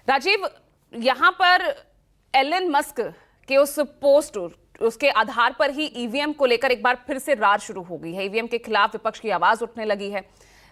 राजीव, यहां पर Elon Musk के उस पोस्ट उसके आधार पर ही ईवीएम को लेकर एक बार फिर से रार शुरू हो गई है। ईवीएम के खिलाफ विपक्ष की आवाज उठने लगी है।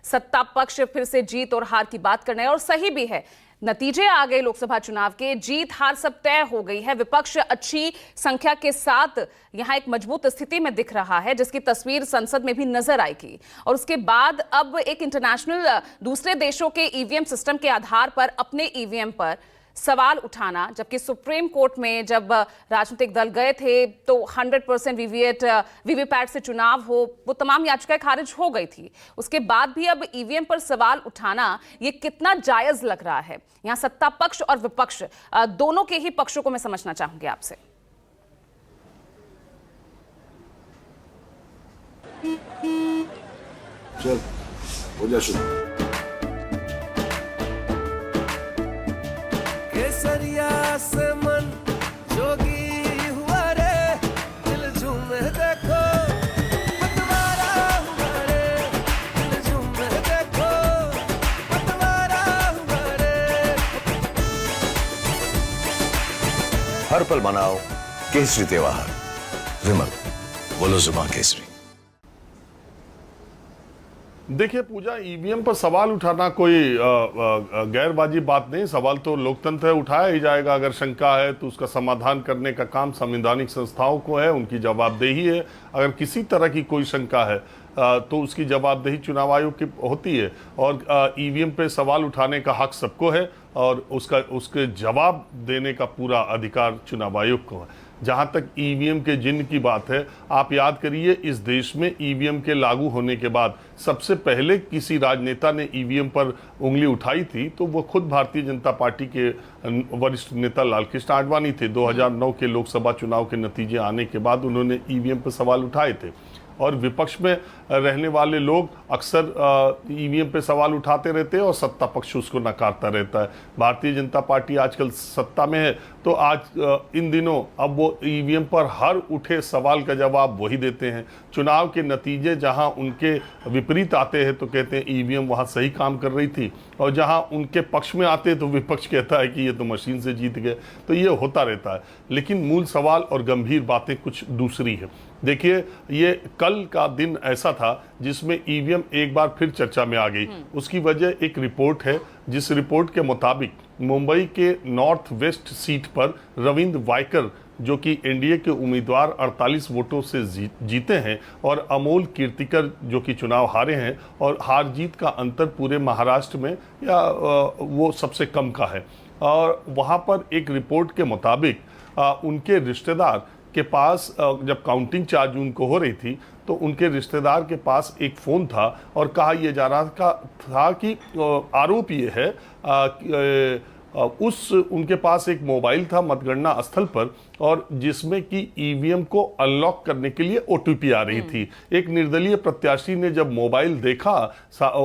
सत्ता पक्ष फिर से जीत और हार की बात करने और सही भी है। नतीजे आ गए लोकसभा चुनाव के, जीत हार सब तय हो गई है। विपक्ष अच्छी संख्या के साथ यहां एक मजबूत स्थिति में दिख रहा है, जिसकी तस्वीर संसद में भी नजर आएगी। और उसके बाद अब एक इंटरनेशनल दूसरे देशों के ईवीएम सिस्टम के आधार पर अपने ईवीएम पर सवाल उठाना, जबकि सुप्रीम कोर्ट में जब राजनीतिक दल गए थे तो 100% वीवीपैट से चुनाव हो, वो तमाम याचिकाएं खारिज हो गई थी। उसके बाद भी अब ईवीएम पर सवाल उठाना ये कितना जायज लग रहा है? यहां सत्ता पक्ष और विपक्ष दोनों के ही पक्षों को मैं समझना चाहूंगी आपसे। चल हो जा शुरू। केसरिया से मन जोगी हुआ रे, दिल झूमे देखो पतवारा हुआ रे, दिल झूमे देखो पतवारा हुआ रे। हर पल मनाओ केसरी त्योहार। विमल, बोलो जुबान केसरी। देखिए पूजा, ईवीएम पर सवाल उठाना कोई गैरवाजिब बात नहीं। सवाल तो लोकतंत्र है, उठाया ही जाएगा। अगर शंका है तो उसका समाधान करने का काम संवैधानिक संस्थाओं को है, उनकी जवाबदेही है। अगर किसी तरह की कोई शंका है तो उसकी जवाबदेही चुनाव आयोग की होती है। और ईवीएम पे सवाल उठाने का हक सबको है और उसके जवाब देने का पूरा अधिकार चुनाव आयोग को है। जहां तक ईवीएम के जिन की बात है, आप याद करिए, इस देश में ईवीएम के लागू होने के बाद सबसे पहले किसी राजनेता ने ईवीएम पर उंगली उठाई थी तो वो खुद भारतीय जनता पार्टी के वरिष्ठ नेता लालकृष्ण आडवाणी थे। 2009 के लोकसभा चुनाव के नतीजे आने के बाद उन्होंने ईवीएम पर सवाल उठाए थे। और विपक्ष में रहने वाले लोग अक्सर ईवीएम पे सवाल उठाते रहते हैं और सत्ता पक्ष उसको नकारता रहता है। भारतीय जनता पार्टी आजकल सत्ता में है तो आज इन दिनों अब वो ईवीएम पर हर उठे सवाल का जवाब वही देते हैं। चुनाव के नतीजे जहां उनके विपरीत आते हैं तो कहते हैं ईवीएम वहां सही काम कर रही थी, और जहां उनके पक्ष में आते हैं तो विपक्ष कहता है कि ये तो मशीन से जीत गए। तो ये होता रहता है, लेकिन मूल सवाल और गंभीर बातें कुछ दूसरी है। देखिए, ये कल का दिन ऐसा था जिसमें ईवीएम एक बार फिर चर्चा में आ गई। उसकी वजह एक रिपोर्ट है, जिस रिपोर्ट के मुताबिक मुंबई के नॉर्थ वेस्ट सीट पर रविंद्र वायकर, जो कि एनडीए के उम्मीदवार 48 वोटों से जीते हैं, और अमोल कीर्तिकर जो कि चुनाव हारे हैं, और हार जीत का अंतर पूरे महाराष्ट्र में या वो सबसे कम का है। और वहाँ पर एक रिपोर्ट के मुताबिक उनके रिश्तेदार के पास जब काउंटिंग 4 जून को हो रही थी तो उनके रिश्तेदार के पास एक फ़ोन था और कहा यह जा रहा था कि आरोप ये है उनके पास एक मोबाइल था मतगणना स्थल पर, और जिसमें कि ईवीएम को अनलॉक करने के लिए ओटीपी आ रही थी। एक निर्दलीय प्रत्याशी ने जब मोबाइल देखा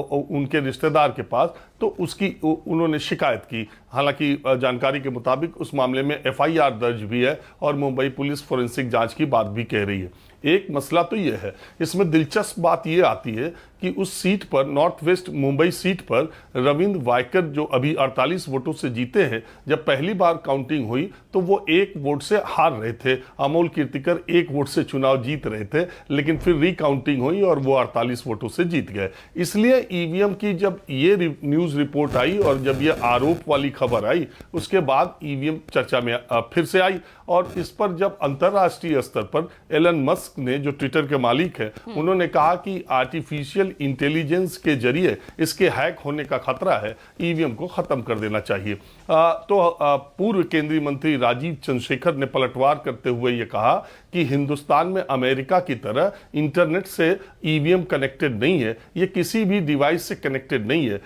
उनके रिश्तेदार के पास तो उन्होंने शिकायत की। हालांकि जानकारी के मुताबिक उस मामले में एफआईआर दर्ज भी है और मुंबई पुलिस फोरेंसिक जांच की बात भी कह रही है। एक मसला तो यह है, इसमें दिलचस्प बात यह आती है कि उस सीट पर, नॉर्थ वेस्ट मुंबई सीट पर, रविंद्र वायकर जो अभी 48 वोटों से जीते हैं, जब पहली बार काउंटिंग हुई तो वो 1 वोट से हार रहे थे। अमोल कीर्तिकर 1 वोट से चुनाव जीत रहे थे, लेकिन फिर रिकाउंटिंग हुई और वो 48 वोटों से जीत गए। इसलिए ईवीएम की जब ये न्यूज़ रिपोर्ट आई और जब ये आरोप वाली खबर आई, उसके बाद ईवीएम चर्चा में फिर से आई। और इस पर जब अंतर्राष्ट्रीय स्तर पर एलन मस्क ने, जो ट्विटर के मालिक है, उन्होंने कहा कि आर्टिफिशियल इंटेलिजेंस के जरिए इसके हैक होने का खतरा है, ईवीएम को खत्म कर देना चाहिए। पूर्व केंद्रीय मंत्री राजीव चंद्रशेखर ने पलटवार करते हुए ये कहा कि हिंदुस्तान में अमेरिका की तरह इंटरनेट से ईवीएम कनेक्टेड नहीं है, ये किसी भी डिवाइस से कनेक्टेड नहीं है,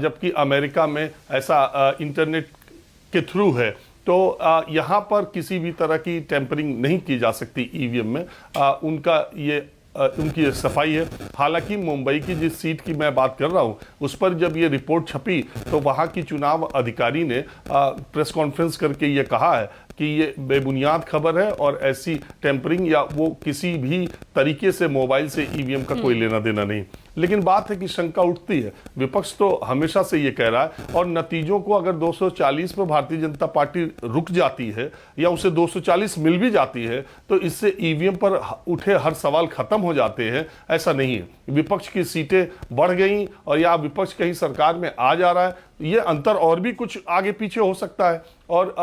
जबकि अमेरिका में ऐसा इंटरनेट के थ्रू है। तो यहाँ पर किसी भी तरह की टेम्परिंग नहीं की जा सकती ईवीएम में। उनकी ये सफाई है। हालांकि मुंबई की जिस सीट की मैं बात कर रहा हूँ, उस पर जब ये रिपोर्ट छपी तो वहाँ की चुनाव अधिकारी ने प्रेस कॉन्फ्रेंस करके ये कहा है कि ये बेबुनियाद खबर है और ऐसी टेम्परिंग या वो किसी भी तरीके से मोबाइल से ईवीएम का कोई लेना देना नहीं। लेकिन बात है कि शंका उठती है। विपक्ष तो हमेशा से ये कह रहा है, और नतीजों को अगर 240 पर भारतीय जनता पार्टी रुक जाती है या उसे 240 मिल भी जाती है तो इससे ईवीएम पर उठे हर सवाल खत्म हो जाते हैं, ऐसा नहीं है। विपक्ष की सीटें बढ़ गई और या विपक्ष कहीं सरकार में आ जा रहा है, ये अंतर और भी कुछ आगे पीछे हो सकता है। और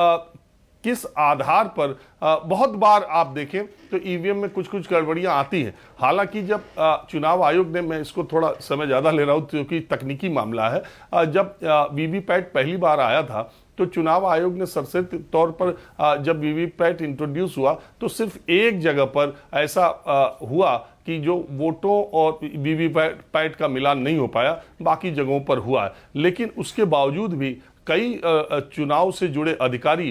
किस आधार पर बहुत बार आप देखें तो ईवीएम में कुछ कुछ गड़बड़ियां आती हैं। हालांकि जब चुनाव आयोग ने, मैं इसको थोड़ा समय ज़्यादा ले रहा हूं क्योंकि तकनीकी मामला है, जब वीवीपैट पहली बार आया था तो चुनाव आयोग ने सरसरी तौर पर जब वीवीपैट इंट्रोड्यूस हुआ तो सिर्फ एक जगह पर ऐसा हुआ कि जो वोटों और वीवीपैट का मिलान नहीं हो पाया, बाकी जगहों पर हुआ है। लेकिन उसके बावजूद भी कई चुनाव से जुड़े अधिकारी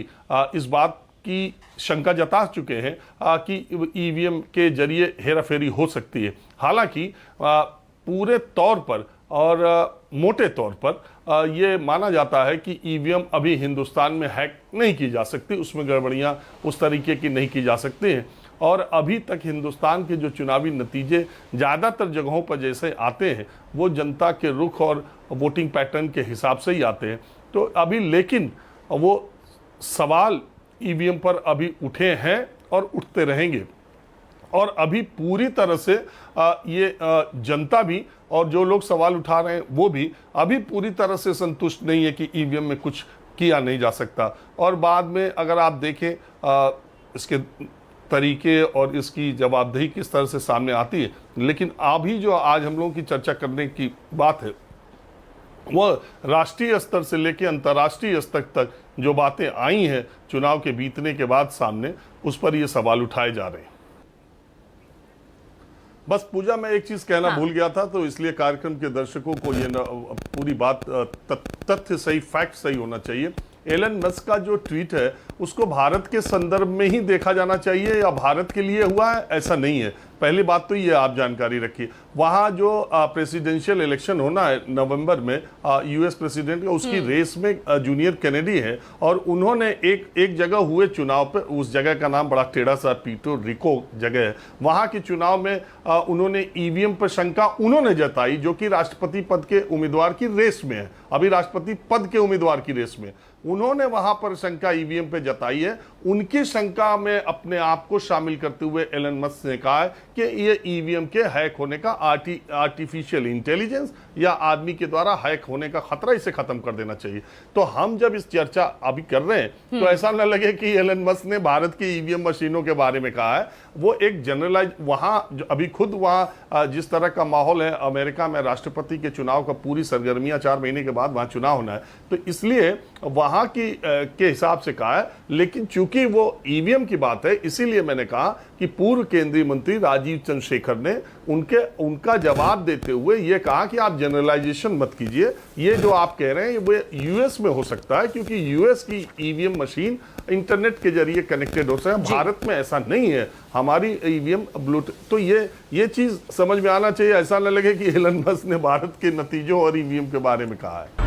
इस बात की शंका जता चुके हैं कि ईवीएम के जरिए हेराफेरी हो सकती है। हालांकि पूरे तौर पर और मोटे तौर पर ये माना जाता है कि ईवीएम अभी हिंदुस्तान में हैक नहीं की जा सकती, उसमें गड़बड़ियां उस तरीके की नहीं की जा सकती हैं। और अभी तक हिंदुस्तान के जो चुनावी नतीजे ज़्यादातर जगहों पर जैसे आते हैं वो जनता के रुख और वोटिंग पैटर्न के हिसाब से ही आते हैं। तो अभी लेकिन वो सवाल ईवीएम पर अभी उठे हैं और उठते रहेंगे, और अभी पूरी तरह से ये जनता भी और जो लोग सवाल उठा रहे हैं वो भी अभी पूरी तरह से संतुष्ट नहीं है कि ईवीएम में कुछ किया नहीं जा सकता। और बाद में अगर आप देखें इसके तरीके और इसकी जवाबदेही किस तरह से सामने आती है, लेकिन अभी जो आज हम लोगों की चर्चा करने की बात है वो राष्ट्रीय स्तर से लेकर अंतर्राष्ट्रीय स्तर तक जो बातें आई हैं चुनाव के बीतने के बाद सामने, उस पर ये सवाल उठाए जा रहे हैं। बस पूजा, मैं एक चीज कहना भूल गया था, तो इसलिए कार्यक्रम के दर्शकों को ये पूरी बात तथ्य सही, फैक्ट सही होना चाहिए। एलन मस्क का जो ट्वीट है उसको भारत के संदर्भ में ही देखा जाना चाहिए या भारत के लिए हुआ है, ऐसा नहीं है। पहली बात तो ये आप जानकारी रखिए, वहाँ जो प्रेसिडेंशियल इलेक्शन होना है नवंबर में यूएस प्रेसिडेंट का, उसकी रेस में जूनियर कैनेडी है, और उन्होंने एक जगह हुए चुनाव पे, उस जगह का नाम बड़ा टेढ़ा सा पीटो रिको जगह है, वहाँ के चुनाव में उन्होंने ईवीएम पर शंका उन्होंने जताई, जो कि राष्ट्रपति पद के उम्मीदवार की रेस में है, अभी राष्ट्रपति पद के उम्मीदवार की रेस में उन्होंने वहां पर शंका ईवीएम पे जताई है। उनकी शंका में अपने आप को शामिल करते हुए एलन मस्क ने कहा है कि ये ईवीएम के हैक होने का आर्टिफिशियल इंटेलिजेंस या आदमी के द्वारा हैक होने का खतरा, इसे खत्म कर देना चाहिए। तो हम जब इस चर्चा अभी कर रहे हैं तो ऐसा न लगे कि एलन मस्क ने भारत की ईवीएम मशीनों के बारे में कहा है, वो एक जनरलाइज, वहां अभी खुद वहां जिस तरह का माहौल है अमेरिका में, राष्ट्रपति के चुनाव का पूरी सरगर्मियां 4 महीने के बाद वहां चुनाव होना है, तो इसलिए वहां की के हिसाब से कहा है। लेकिन चूंकि वो ईवीएम की बात है, इसीलिए मैंने कहा कि पूर्व केंद्रीय मंत्री राजीव चंद्रशेखर ने उनका जवाब देते हुए ये कहा कि आप जनरलाइजेशन मत कीजिए, ये जो आप कह रहे हैं वो यूएस में हो सकता है क्योंकि यूएस की ईवीएम मशीन इंटरनेट के जरिए कनेक्टेड हो सकता है, भारत में ऐसा नहीं है, हमारी ईवीएम ब्लूटूथ। तो ये चीज समझ में आना चाहिए, ऐसा न लगे कि एलन मस्क ने भारत के नतीजों और ईवीएम के बारे में कहा है।